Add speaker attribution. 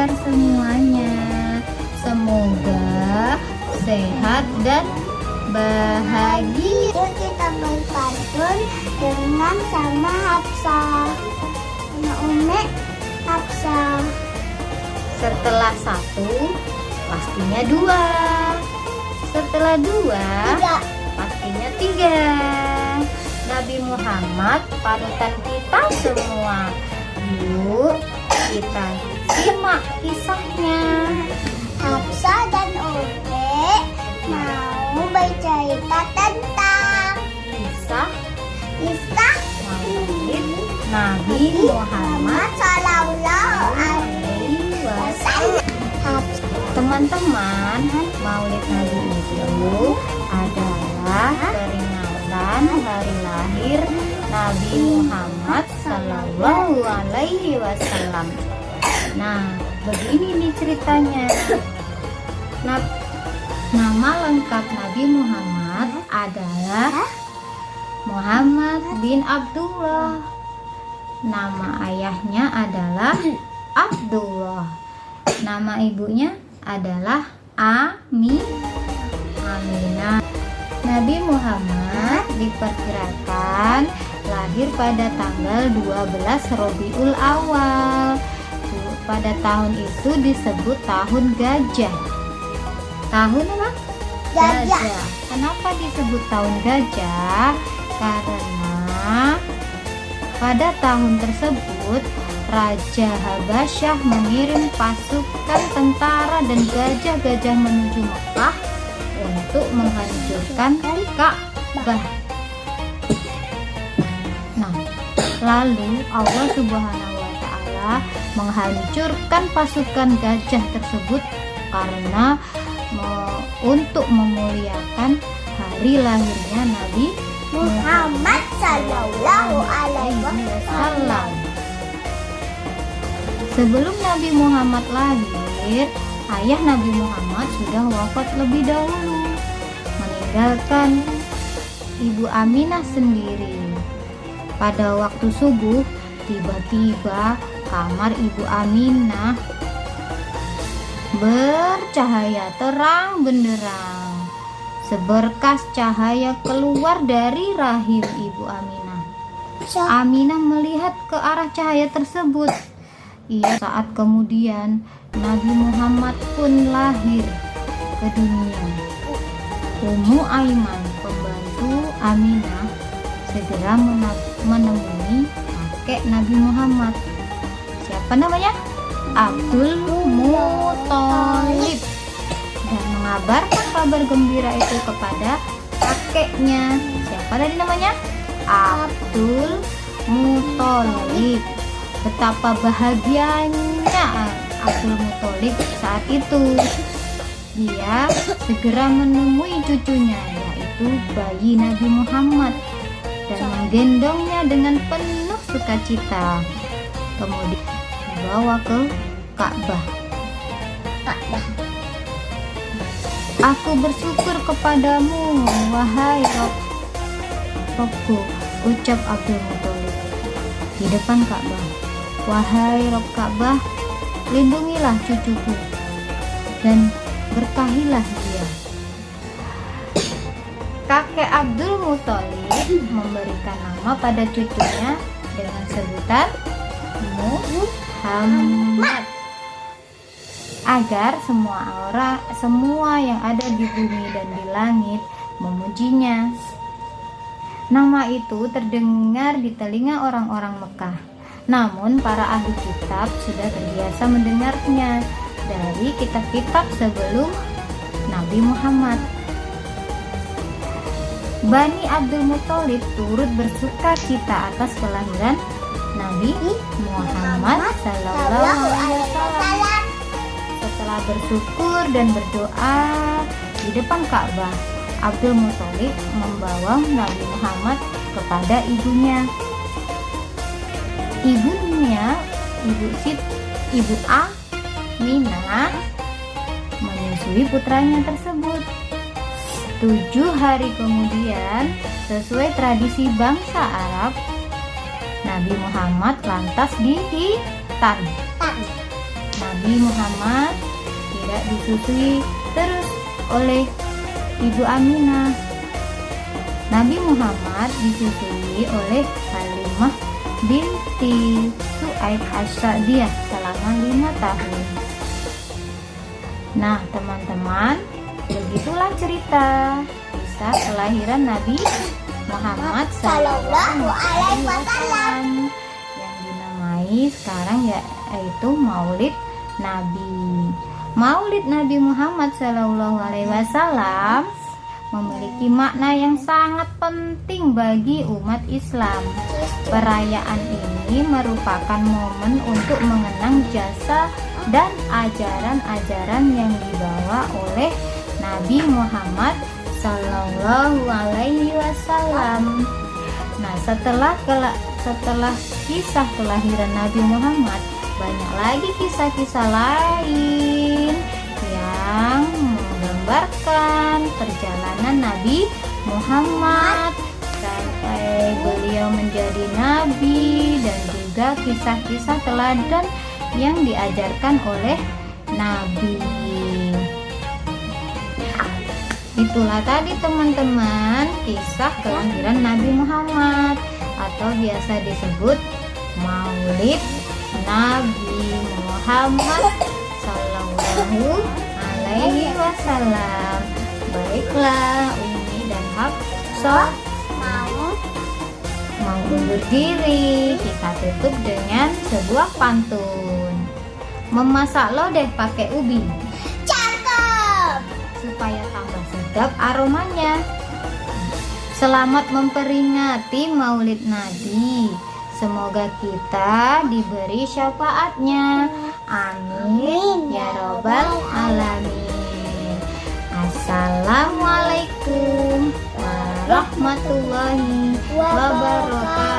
Speaker 1: kabar semuanya? Semoga sehat dan bahagia.
Speaker 2: Yuk kita berpantun dengan sama Hafsa. Sama Umi Hafsa.
Speaker 1: Setelah satu, pastinya dua. Setelah dua,
Speaker 2: Tiga.
Speaker 1: pastinya tiga. Nabi Muhammad panutan kita semua. Yuk kita simak kisahnya.
Speaker 2: Hafsa dan Umi mau bercerita tentang
Speaker 1: Kisah
Speaker 2: kisah
Speaker 1: Maulid Nabi Muhammad
Speaker 2: Sallallahu
Speaker 1: Alaihi
Speaker 2: Wasallam.
Speaker 1: Teman-teman, Maulid Nabi itu adalah peringatan hari lahir Nabi Muhammad Sallallahu Alaihi Wasallam. Nah, begini nih ceritanya. Nama lengkap Nabi Muhammad adalah Muhammad bin Abdullah. Nama ayahnya adalah Abdullah. Nama ibunya adalah Aminah. Nabi Muhammad diperkirakan lahir pada tanggal 12 Rabiul Awal. Pada tahun itu disebut tahun gajah. Tahun apa?
Speaker 2: Gajah.
Speaker 1: Kenapa disebut tahun gajah? Karena pada tahun tersebut Raja Habasyah mengirim pasukan tentara dan gajah-gajah menuju Mekah untuk menghancurkan Ka'bah. Nah, lalu Allah Subhanahu wa Ta'ala menghancurkan pasukan gajah tersebut karena untuk memuliakan hari lahirnya Nabi
Speaker 2: Muhammad Sallallahu Alaihi Wasallam.
Speaker 1: Sebelum Nabi Muhammad lahir, ayah Nabi Muhammad sudah wafat lebih dahulu, meninggalkan Ibu Aminah sendiri. Pada waktu subuh, tiba-tiba kamar Ibu Aminah bercahaya terang benderang. Seberkas cahaya keluar dari rahim Ibu Aminah. Aminah melihat ke arah cahaya tersebut. Saat kemudian Nabi Muhammad pun lahir ke dunia. Ummu Aiman, pembantu Aminah, segera menemui kakek Nabi Muhammad. Siapa namanya? Abdul Muthalib, dan mengabarkan kabar gembira itu kepada kakeknya. Siapa tadi namanya? Abdul Muthalib. Betapa bahagianya Abdul Muthalib saat itu. Dia segera menemui cucunya, yaitu bayi Nabi Muhammad, dan menggendongnya dengan penuh sukacita. Kemudian dibawa ke Ka'bah. Aku bersyukur kepadamu, wahai Robku, ucap Abdul Muthalib di depan Ka'bah. Wahai Rob Ka'bah, lindungilah cucuku dan berkahilah dia. Kakek Abdul Muthalib memberikan nama pada cucunya dengan sebutan Muhammad, agar semua yang ada di bumi dan di langit memujinya. Nama itu terdengar di telinga orang-orang Mekah. Namun para ahli kitab sudah terbiasa mendengarnya dari kitab-kitab sebelum Nabi Muhammad. Bani Abdul Muthalib turut bersuka cita atas kelahiran Nabi Muhammad Sallallahu Alaihi Wasallam. Setelah bersyukur dan berdoa di depan Ka'bah, Abdul Muthalib membawa Nabi Muhammad kepada ibunya. Ibunya, Ibu Aminah, menyusui putranya tersebut. 7 hari kemudian, sesuai tradisi bangsa Arab, Nabi Muhammad lantas dihitan. Nabi Nabi Muhammad tidak disusui terus oleh Ibu Aminah. Nabi Muhammad disusui oleh Halimah binti Su'aib As-Sa'diyah selama 5 tahun. Nah teman-teman, begitulah cerita kisah kelahiran Nabi Muhammad Sallallahu Alaihi Wasallam yang dinamai sekarang yaitu Maulid Nabi. Maulid Nabi Muhammad Sallallahu Alaihi Wasallam memiliki makna yang sangat penting bagi umat Islam. Perayaan ini merupakan momen untuk mengenang jasa dan ajaran-ajaran yang dibawa oleh Nabi Muhammad Sallallahu Alaihi Wasallam. Nah, setelah kisah kelahiran Nabi Muhammad, banyak lagi kisah-kisah lain yang menggambarkan perjalanan Nabi Muhammad sampai beliau menjadi nabi, dan juga kisah-kisah teladan yang diajarkan oleh Nabi. Itulah tadi teman-teman kisah kelahiran Nabi Muhammad atau biasa disebut Maulid Nabi Muhammad Sallallahu Alaihi Wasallam. Baiklah, Umi dan Hafsah mau undur diri. Kita tutup dengan sebuah pantun. Memasak lodeh pakai ubi,
Speaker 2: Cakep.
Speaker 1: supaya tambah sedap aromanya. Selamat memperingati Maulid Nabi. Semoga kita diberi syafaatnya. Amin ya robbal alamin. Assalamualaikum warahmatullahi wabarakatuh.